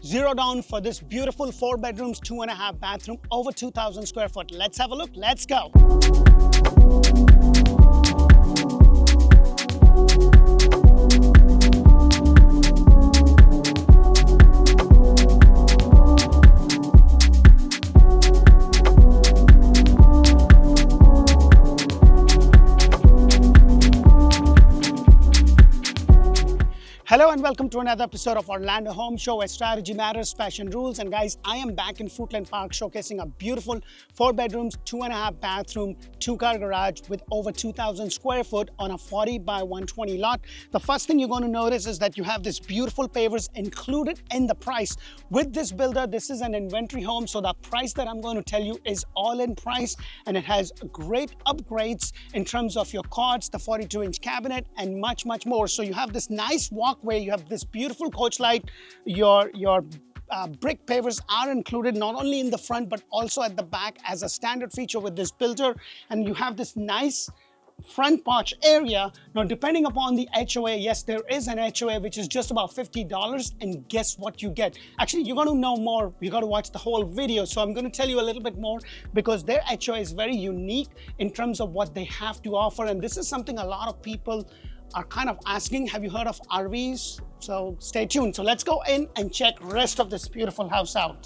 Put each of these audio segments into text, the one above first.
Zero down for this beautiful 4 bedrooms, 2.5 bathroom, over 2,000 square foot. Let's have a look. Let's go. Hello and welcome to another episode of Orlando Home Show, where strategy matters, passion rules. And guys, I am back in Fruitland Park showcasing a beautiful 4 bedrooms, 2.5 bathroom, 2-car garage with over 2,000 square foot on a 40 by 120 lot. The first thing you're going to notice is that you have this beautiful pavers included in the price. With this builder, this is an inventory home, so the price that I'm going to tell you is all in price, and it has great upgrades in terms of your cots, the 42-inch cabinet, and much more. So you have this nice walkway, you have this beautiful coach light, your brick pavers are included not only in the front but also at the back as a standard feature with this builder, and you have this nice front porch area. Now, depending upon the HOA, yes, there is an HOA which is just about $50, and guess what you get? Actually, you're going to know more. You got to watch the whole video. So I'm going to tell you a little bit more because their HOA is very unique in terms of what they have to offer, and this is something a lot of people are kind of asking. Have you heard of RVs? So stay tuned. So let's go in and check the rest of this beautiful house out.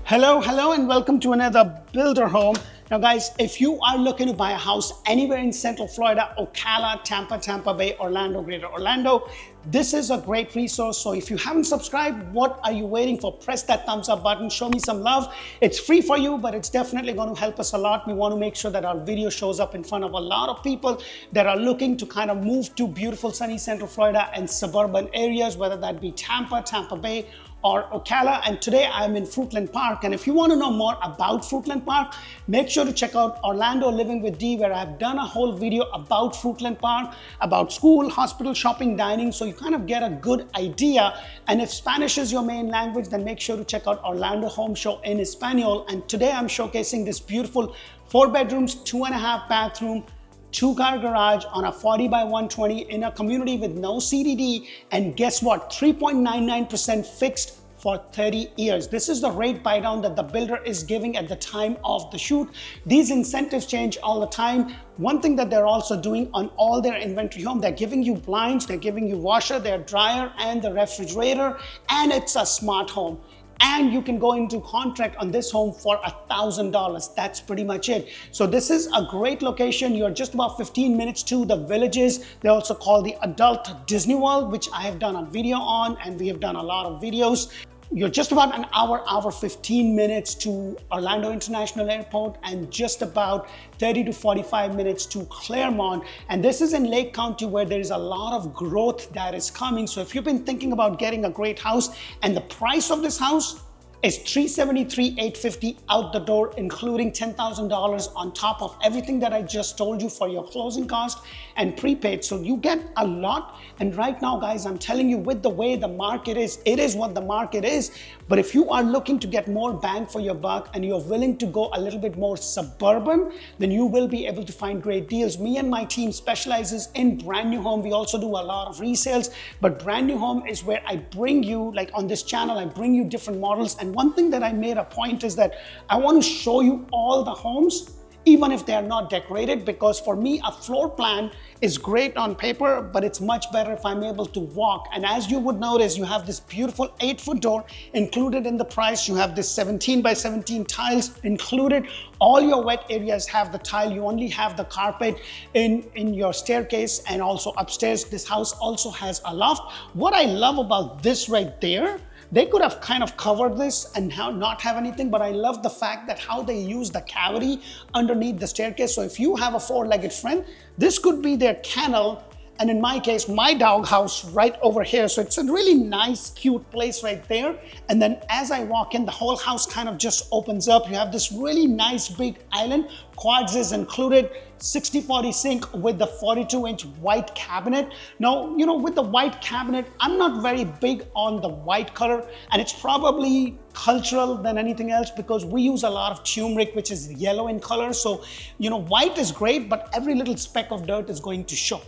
Hello and welcome to another builder home. Now guys, if you are looking to buy a house anywhere in Central Florida, Ocala, Tampa Bay, Orlando, Greater Orlando, this is a great resource. So if you haven't subscribed, what are you waiting for? Press that thumbs up button, show me some love. It's free for you, but it's definitely going to help us a lot. We want to make sure that our video shows up in front of a lot of people that are looking to kind of move to beautiful sunny Central Florida and suburban areas, whether that be Tampa Bay, or Ocala. And today I'm in Fruitland Park. And if you want to know more about Fruitland Park, make sure to check out Orlando Living with D, where I've done a whole video about Fruitland Park, about school, hospital, shopping, dining, so you kind of get a good idea. And if Spanish is your main language, then make sure to check out Orlandohomeshow in Espanol. And today I'm showcasing this beautiful 4 bedrooms, 2.5 bathroom, 2-car garage on a 40 by 120 in a community with no CDD, and guess what? 3.99% fixed for 30 years. This is the rate buy down that the builder is giving at the time of the shoot. These incentives change all the time. One thing that they're also doing on all their inventory home, they're giving you blinds, they're giving you washer, their dryer, and the refrigerator, and it's a smart home. And you can go into contract on this home for $1,000. That's pretty much it. So this is a great location. You're just about 15 minutes to the Villages. They also call the Adult Disney World, which I have done a video on, and we have done a lot of videos. You're just about an hour 15 minutes to Orlando International Airport, and just about 30 to 45 minutes to Claremont. And this is in Lake County, where there is a lot of growth that is coming. So if you've been thinking about getting a great house, and the price of this house is $373,850 out the door, including $10,000 on top of everything that I just told you for your closing cost and prepaid. So you get a lot. And right now, guys, I'm telling you, with the way the market is, it is what the market is. But if you are looking to get more bang for your buck and you're willing to go a little bit more suburban, then you will be able to find great deals. Me and my team specializes in brand new home. We also do a lot of resales, but brand new home is where I bring you, like on this channel, I bring you different models. And one thing that I made a point is that I want to show you all the homes, even if they are not decorated, because for me, a floor plan is great on paper, but it's much better if I'm able to walk. And as you would notice, you have this beautiful 8-foot door included in the price. You have this 17 by 17 tiles included. All your wet areas have the tile. You only have the carpet in your staircase and also upstairs. This house also has a loft. What I love about this right there, they could have kind of covered this and not have anything, but I love the fact that how they use the cavity underneath the staircase. So if you have a 4-legged friend, this could be their kennel And in my case, my doghouse right over here. So it's a really nice, cute place right there. And then as I walk in, the whole house kind of just opens up. You have this really nice big island. Quartz is included, 60/40 sink with the 42-inch white cabinet. Now, you know, with the white cabinet, I'm not very big on the white color, and it's probably cultural than anything else because we use a lot of turmeric, which is yellow in color. So, you know, white is great, but every little speck of dirt is going to show.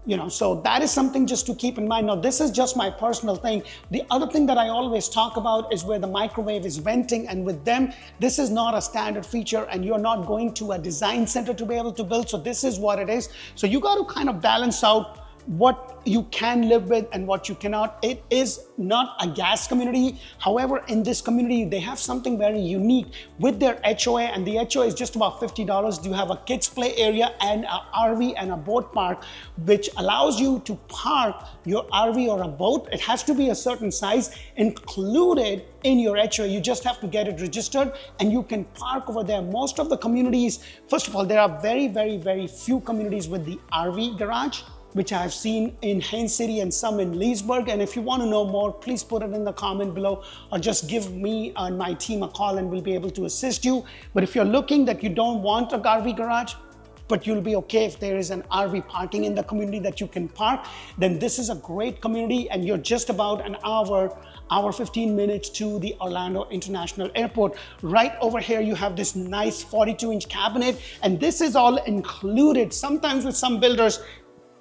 You know, so that is something just to keep in mind. Now, this is just my personal thing. The other thing that I always talk about is where the microwave is venting, and with them, this is not a standard feature, and you're not going to a design center to be able to build. So this is what it is. So you got to kind of balance out what you can live with and what you cannot. It is not a gas community. However, in this community, they have something very unique with their HOA, and the HOA is just about $50. You have a kids play area and a RV and a boat park, which allows you to park your RV or a boat. It has to be a certain size included in your HOA. You just have to get it registered and you can park over there. Most of the communities, first of all, there are very few communities with the RV garage, which I've seen in Haines City and some in Leesburg. And if you want to know more, please put it in the comment below or just give me and my team a call and we'll be able to assist you. But if you're looking that you don't want a RV garage, but you'll be okay if there is an RV parking in the community that you can park, then this is a great community, and you're just about an hour 15 minutes to the Orlando International Airport. Right over here, you have this nice 42-inch cabinet, and this is all included. Sometimes with some builders,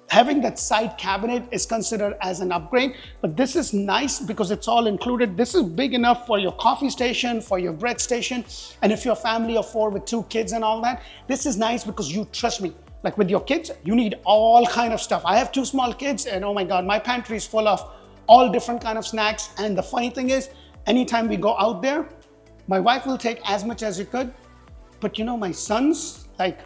having that side cabinet is considered as an upgrade, but this is nice because it's all included. This is big enough for your coffee station, for your bread station, and if you're a family of 4 with 2 kids and all that, this is nice because you trust me. Like with your kids, you need all kind of stuff. I have 2 small kids, and oh my God, my pantry is full of all different kind of snacks. And the funny thing is, anytime we go out there, my wife will take as much as she could, but you know, my sons, like,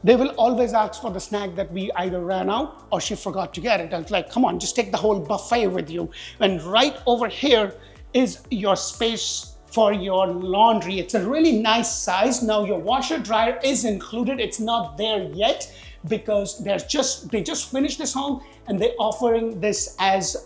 they will always ask for the snack that we either ran out or she forgot to get it. I was like, come on, just take the whole buffet with you. And right over here is your space for your laundry. It's a really nice size. Now your washer dryer is included. It's not there yet because they just finished this home and they're offering this as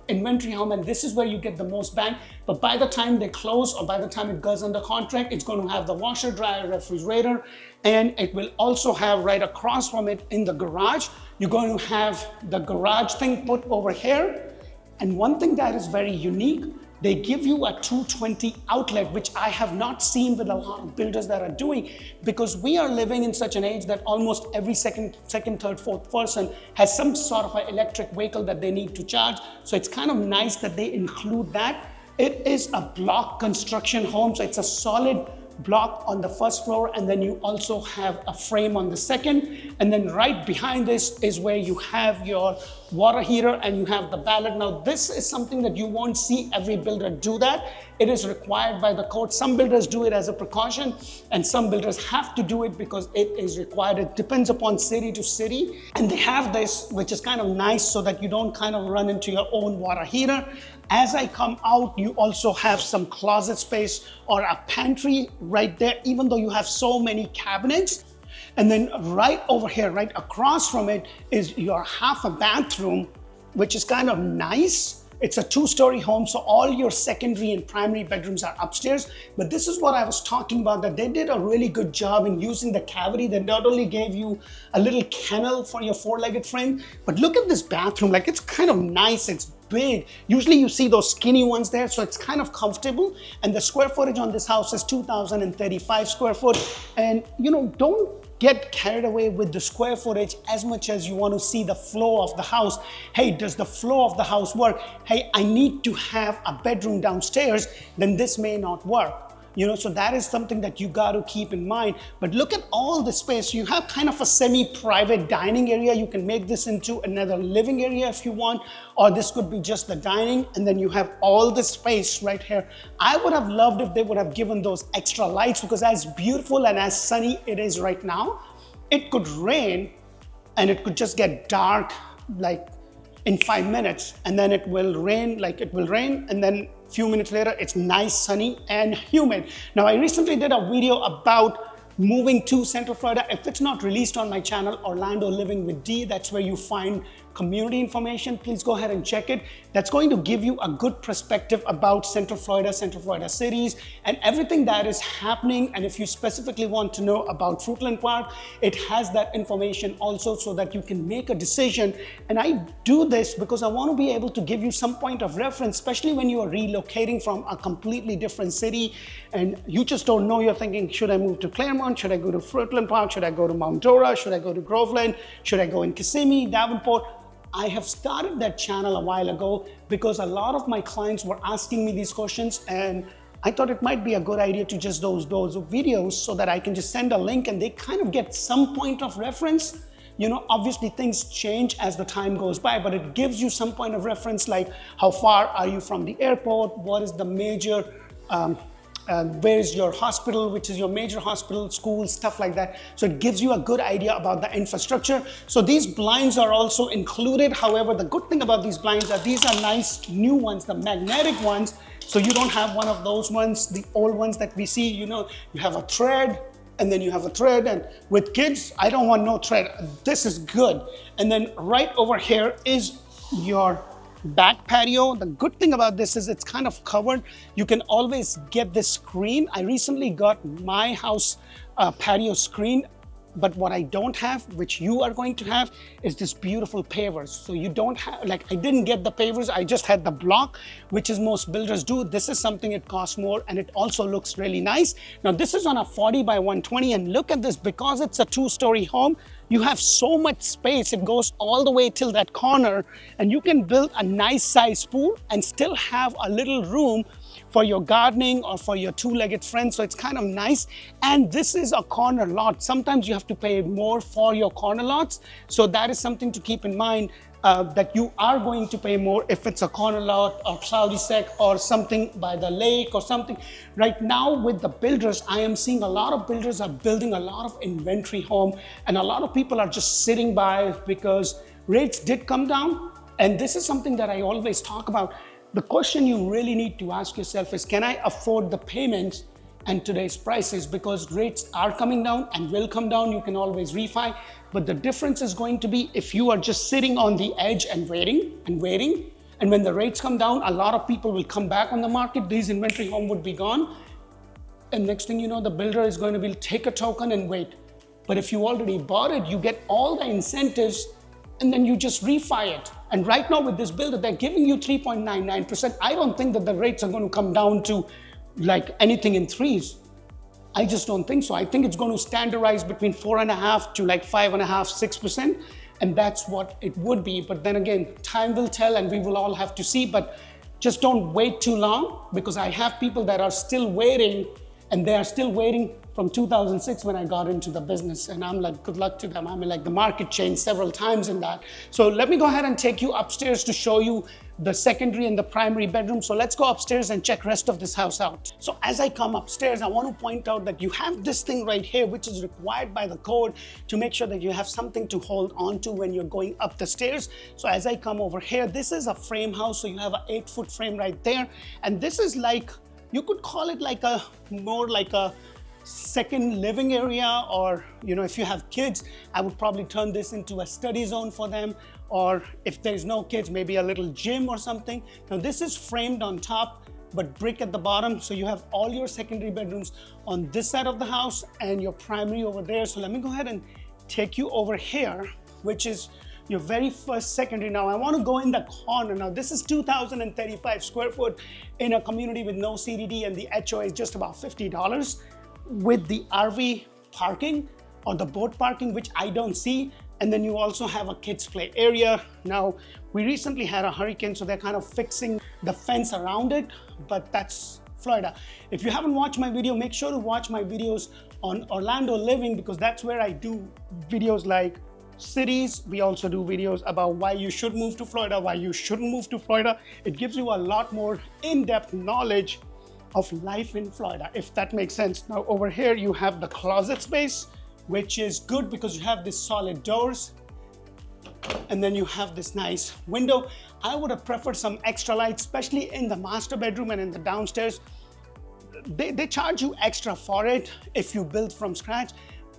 inventory home, and this is where you get the most bang. But by the time they close or by the time it goes under contract, it's going to have the washer, dryer, refrigerator, and it will also have right across from it in the garage, you're going to have the garage thing put over here. And one thing that is very unique, they give you a 220 outlet, which I have not seen with a lot of builders that are doing, because we are living in such an age that almost every second, third, fourth person has some sort of an electric vehicle that they need to charge. So it's kind of nice that they include that. It is a block construction home, so it's a solid block on the first floor, and then you also have a frame on the second, and then right behind this is where you have your water heater and you have the ballot. Now this is something that you won't see every builder do that. It is required by the code. Some builders do it as a precaution and some builders have to do it because it is required. It depends upon city to city, and they have this, which is kind of nice so that you don't kind of run into your own water heater. As I come out, you also have some closet space or a pantry right there, even though you have so many cabinets. And then right over here, right across from it is your half a bathroom, which is kind of nice. It's a 2-story home, so all your secondary and primary bedrooms are upstairs. But this is what I was talking about, that they did a really good job in using the cavity. They not only gave you a little kennel for your 4-legged frame, but look at this bathroom. Like, it's kind of nice, it's big. Usually you see those skinny ones there, so it's kind of comfortable. And the square footage on this house is 2,035 square foot. And you know, don't get carried away with the square footage as much as you want to see the flow of the house. Hey, does the flow of the house work? Hey, I need to have a bedroom downstairs, then this may not work. You know, so that is something that you got to keep in mind. But look at all the space. You have kind of a semi-private dining area. You can make this into another living area if you want, or this could be just the dining, and then you have all the space right here. I would have loved if they would have given those extra lights, because as beautiful and as sunny it is right now, it could rain and it could just get dark like in 5 minutes, and then it will rain, and then a few minutes later it's nice, sunny and humid. Now, I recently did a video about moving to Central Florida. If it's not released on my channel, Orlando Living with D, that's where you find community information, please go ahead and check it. That's going to give you a good perspective about Central Florida cities, and everything that is happening. And if you specifically want to know about Fruitland Park, it has that information also so that you can make a decision. And I do this because I want to be able to give you some point of reference, especially when you are relocating from a completely different city and you just don't know. You're thinking, should I move to Claremont? Should I go to Fruitland Park? Should I go to Mount Dora? Should I go to Groveland? Should I go in Kissimmee, Davenport? I have started that channel a while ago because a lot of my clients were asking me these questions, and I thought it might be a good idea to just those videos so that I can just send a link and they kind of get some point of reference. You know, obviously things change as the time goes by, but it gives you some point of reference, like how far are you from the airport? What is the major, where is your hospital, which is your major hospital, school, stuff like that. So it gives you a good idea about the infrastructure. So these blinds are also included. However, the good thing about these blinds are these are nice new ones, the magnetic ones. So you don't have one of those ones, the old ones that we see, you know, you have a thread and then you have a thread, and with kids, I don't want no thread. This is good. And then right over here is your back patio. The good thing about this is it's kind of covered. You can always get this screen. I recently got my house patio screen, but what I don't have, which you are going to have, is this beautiful pavers. So you don't have, like, I didn't get the pavers, I just had the block, which is most builders do. This is something it costs more, and it also looks really nice. Now this is on a 40 by 120, and look at this, because it's a 2-story home, you have so much space. It goes all the way till that corner, and you can build a nice size pool and still have a little room for your gardening or for your two-legged friends. So it's kind of nice. And this is a corner lot. Sometimes you have to pay more for your corner lots. So that is something to keep in mind, that you are going to pay more if it's a corner lot or cul-de-sac or something by the lake or something. Right now with the builders, I am seeing a lot of builders are building a lot of inventory home, and a lot of people are just sitting by because rates did come down. And this is something that I always talk about. The question you really need to ask yourself is, can I afford the payments and today's prices? Because rates are coming down and will come down. You can always refi, but the difference is going to be if you are just sitting on the edge and waiting, and when the rates come down, a lot of people will come back on the market. These inventory home would be gone, and next thing you know, the builder is going to be take a token and wait. But if you already bought it, you get all the incentives, and then you just refi it. And right now with this builder, they're giving you 3.99%. I don't think that the rates are going to come down to like anything in threes. I just don't think so. I think it's going to standardize between 4.5 to like 5.5, 6%. And that's what it would be. But then again, time will tell and we will all have to see. But just don't wait too long, because I have people that are still waiting, and they are still waiting from 2006 when I got into the business, and I'm like, good luck to them. I mean, like, the market changed several times in that. So let me go ahead and take you upstairs to show you the secondary and the primary bedroom. So let's go upstairs and check rest of this house out. So as I come upstairs, I want to point out that you have this thing right here, which is required by the code to make sure that you have something to hold on to when you're going up the stairs. So as I come over here, this is a frame house. So you have an 8-foot frame right there. And this is like, you could call it like a more like a second living area, or, you know, if you have kids, I would probably turn this into a study zone for them, or if there's no kids, maybe a little gym or something. Now this is framed on top but brick at the bottom, so you have all your secondary bedrooms on this side of the house and your primary over there. So let me go ahead and take you over here, which is your very first secondary. Now I want to go in the corner. Now this is 2,035 square foot in a community with no CDD, and the HOA is just about $50 with the RV parking or the boat parking, which I don't see. And then you also have a kids play area. Now we recently had a hurricane, so they're kind of fixing the fence around it, but that's Florida. If you haven't watched my video, make sure to watch my videos on Orlando living, because that's where I do videos like cities. We also do videos about why you should move to Florida, why you shouldn't move to Florida. It gives you a lot more in-depth knowledge of life in Florida, if that makes sense. Now over here you have the closet space, which is good because you have these solid doors, and then you have this nice window. I would have preferred some extra light, especially in the master bedroom and in the downstairs. They charge you extra for it if you build from scratch,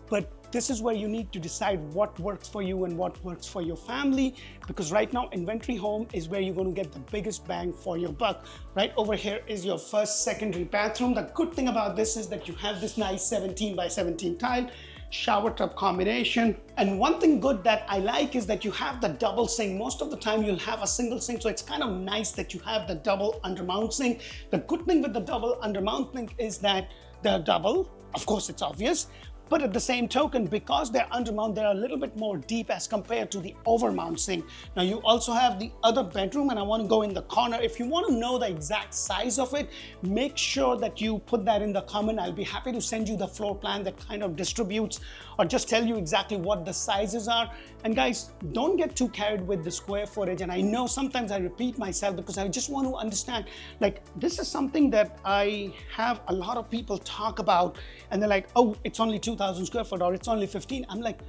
but this is where you need to decide what works for you and what works for your family, because right now inventory home is where you're going to get the biggest bang for your buck. Right over here is your first secondary bathroom. The good thing about this is that you have this nice 17 by 17 tile shower tub combination. And one thing good that I like is that you have the double sink. Most of the time you'll have a single sink, so it's kind of nice that you have the double undermount sink. The good thing with the double undermount sink is that they're double, of course it's obvious, but at the same token, because they're undermount, they're a little bit more deep as compared to the overmount sink. Now you also have the other bedroom, and I want to go in the corner. If you want to know the exact size of it, make sure that you put that in the comment. I'll be happy to send you the floor plan that kind of distributes or just tell you exactly what the sizes are. And guys, don't get too carried with the square footage. And I know sometimes I repeat myself because I just want to understand, like, this is something that I have a lot of people talk about, and they're like, oh, it's only 2,000 square foot or it's only 15. I'm like,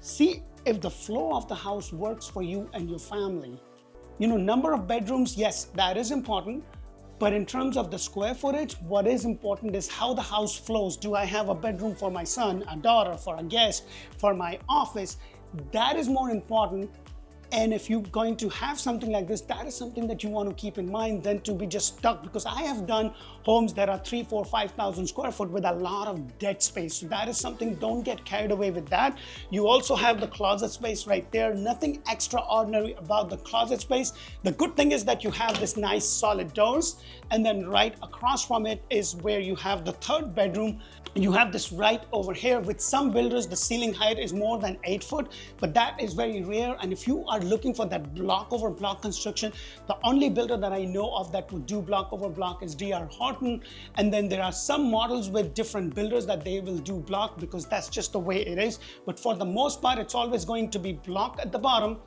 see if the flow of the house works for you and your family. You know, number of bedrooms, yes, that is important. But in terms of the square footage, what is important is how the house flows. Do I have a bedroom for my son, a daughter, for a guest, for my office? That is more important. And if you're going to have something like this, that is something that you want to keep in mind than to be just stuck. Because I have done homes that are 3, 4, 5,000 square foot with a lot of dead space. So that is something, don't get carried away with that. You also have the closet space right there. Nothing extraordinary about the closet space. The good thing is that you have this nice solid doors. And then right across from it is where you have the third bedroom. You have this right over here. With some builders, the ceiling height is more than 8 foot, but that is very rare. And if you are looking for that block over block construction, the only builder that I know of that would do block over block is D.R. Horton. And then there are some models with different builders that they will do block because that's just the way it is. But for the most part, it's always going to be block at the bottom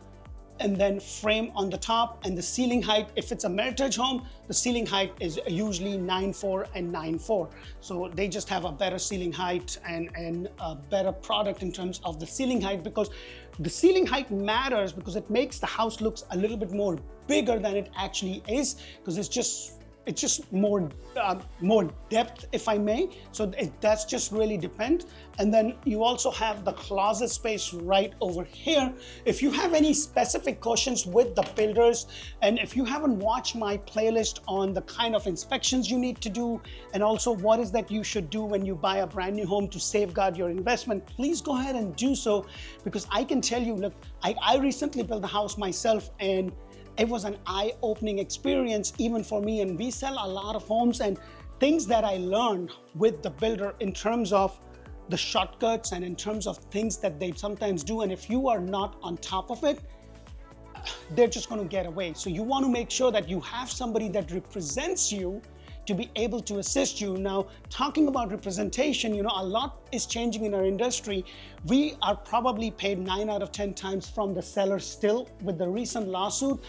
and then frame on the top. And the ceiling height, if it's a Meritage home, the ceiling height is usually 9.4 and 9.4. So they just have a better ceiling height and a better product in terms of the ceiling height, because the ceiling height matters because it makes the house looks a little bit more bigger than it actually is, because it's just more depth, if I may. So that's just really depends. And then you also have the closet space right over here. If you have any specific questions with the builders, and if you haven't watched my playlist on the kind of inspections you need to do, and also what is that you should do when you buy a brand new home to safeguard your investment, please go ahead and do so, because I can tell you, look, I recently built a house myself, and it was an eye-opening experience even for me. And we sell a lot of homes, and things that I learned with the builder in terms of the shortcuts and in terms of things that they sometimes do. And if you are not on top of it, they're just going to get away. So you want to make sure that you have somebody that represents you to be able to assist you. Now, talking about representation, you know, a lot is changing in our industry. We are probably paid 9 out of 10 times from the seller still. With the recent lawsuit,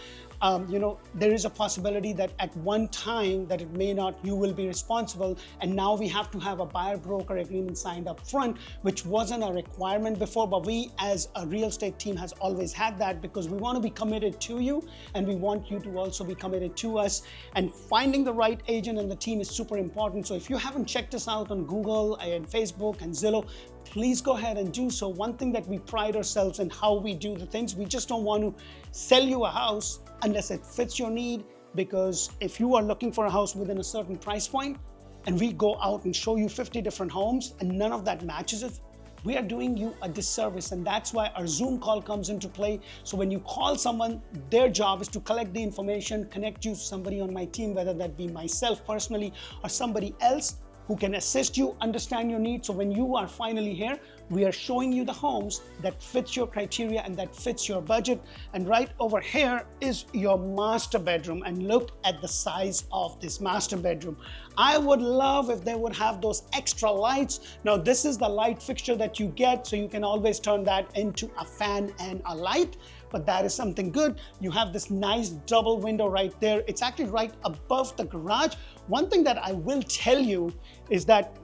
you know, there is a possibility that at one time that it may not, you will be responsible. And now we have to have a buyer broker agreement signed up front, which wasn't a requirement before, but we as a real estate team has always had that, because we want to be committed to you and we want you to also be committed to us. And finding the right agent and the team is super important. So if you haven't checked us out on Google and Facebook and Zillow, please go ahead and do so. One thing that we pride ourselves in how we do the things, we just don't want to sell you a house unless it fits your need. Because if you are looking for a house within a certain price point and we go out and show you 50 different homes and none of that matches it, we are doing you a disservice. And that's why our Zoom call comes into play. So when you call someone, their job is to collect the information, connect you to somebody on my team, whether that be myself personally or somebody else who can assist you, understand your needs. So when you are finally here, we are showing you the homes that fits your criteria and that fits your budget. And right over here is your master bedroom. And look at the size of this master bedroom. I would love if they would have those extra lights. Now, this is the light fixture that you get, so you can always turn that into a fan and a light. But that is something good. You have this nice double window right there. It's actually right above the garage. One thing that I will tell you is that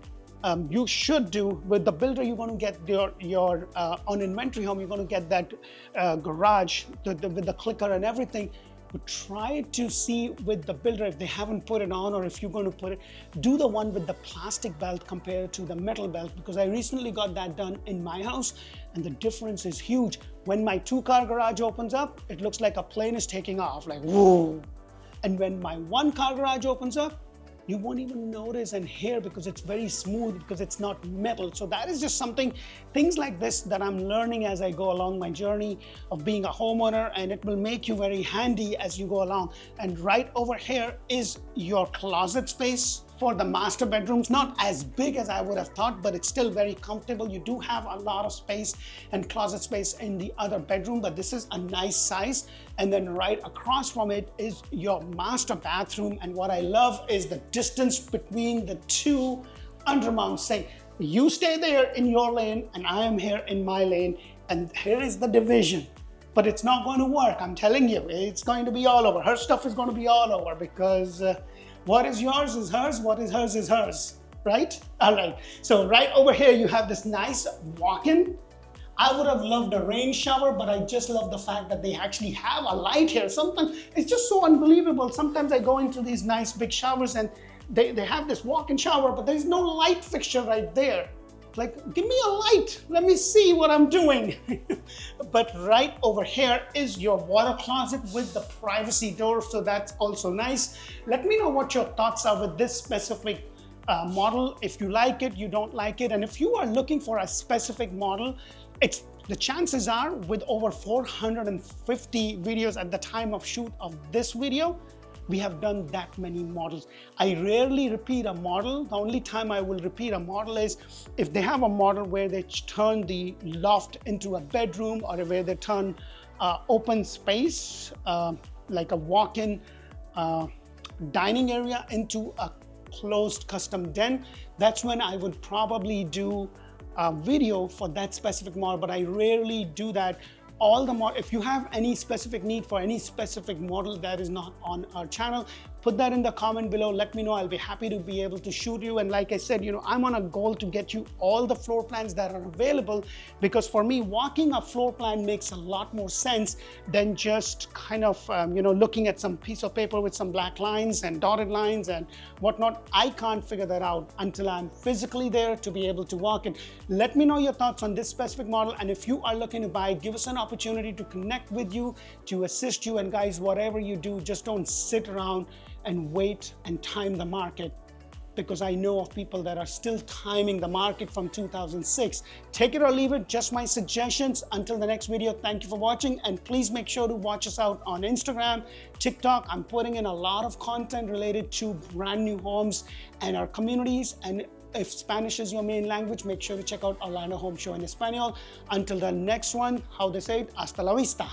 you should do with the builder, you're going to get your on inventory home, you're going to get that garage with the clicker and everything. but try to see with the builder if they haven't put it on, or if you're going to put it, do the one with the plastic belt compared to the metal belt, because I recently got that done in my house and the difference is huge. When my 2-car garage opens up, it looks like a plane is taking off, like whoa. And when my 1-car garage opens up, you won't even notice and hear because it's very smooth, because it's not metal. So that is just something, things like this that I'm learning as I go along my journey of being a homeowner, and it will make you very handy as you go along. And right over here is your closet space for the master bedrooms. Not as big as I would have thought, but it's still very comfortable. You do have a lot of space and closet space in the other bedroom, but this is a nice size. And then right across from it is your master bathroom. And what I love is the distance between the two undermount sinks. You stay there in your lane and I am here in my lane, and here is the division. But it's not going to work, I'm telling you. It's going to be all over. Her stuff is going to be all over, because what is yours is hers, what is hers is hers, right? All right, so right over here you have this nice walk-in. I would have loved a rain shower, but I just love the fact that they actually have a light here. Sometimes it's just so unbelievable. Sometimes I go into these nice big showers and they have this walk-in shower, but there's no light fixture right there. Like, give me a light, let me see what I'm doing. But right over here is your water closet with the privacy door, so that's also nice. Let me know what your thoughts are with this specific model. If you like it, you don't like it, and if you are looking for a specific model, the chances are with over 450 videos at the time of shoot of this video, we have done that many models. I rarely repeat a model. The only time I will repeat a model is if they have a model where they turn the loft into a bedroom, or where they turn open space, like a walk-in dining area, into a closed custom den. That's when I would probably do a video for that specific model, but I rarely do that. If you have any specific need for any specific model that is not on our channel, put that in the comment below. Let me know. I'll be happy to be able to shoot you. And like I said, I'm on a goal to get you all the floor plans that are available, because for me, walking a floor plan makes a lot more sense than just kind of, looking at some piece of paper with some black lines and dotted lines and whatnot. I can't figure that out until I'm physically there to be able to walk it. Let me know your thoughts on this specific model. And if you are looking to buy, give us an opportunity to connect with you, to assist you. And guys, whatever you do, just don't sit around and wait and time the market, because I know of people that are still timing the market from 2006. Take it or leave it, just my suggestions. Until the next video, thank you for watching, and please make sure to watch us out on Instagram, TikTok. I'm putting in a lot of content related to brand new homes and our communities. And if Spanish is your main language, make sure to check out Orlando Home Show in Espanol. Until the next one, how they say it, hasta la vista.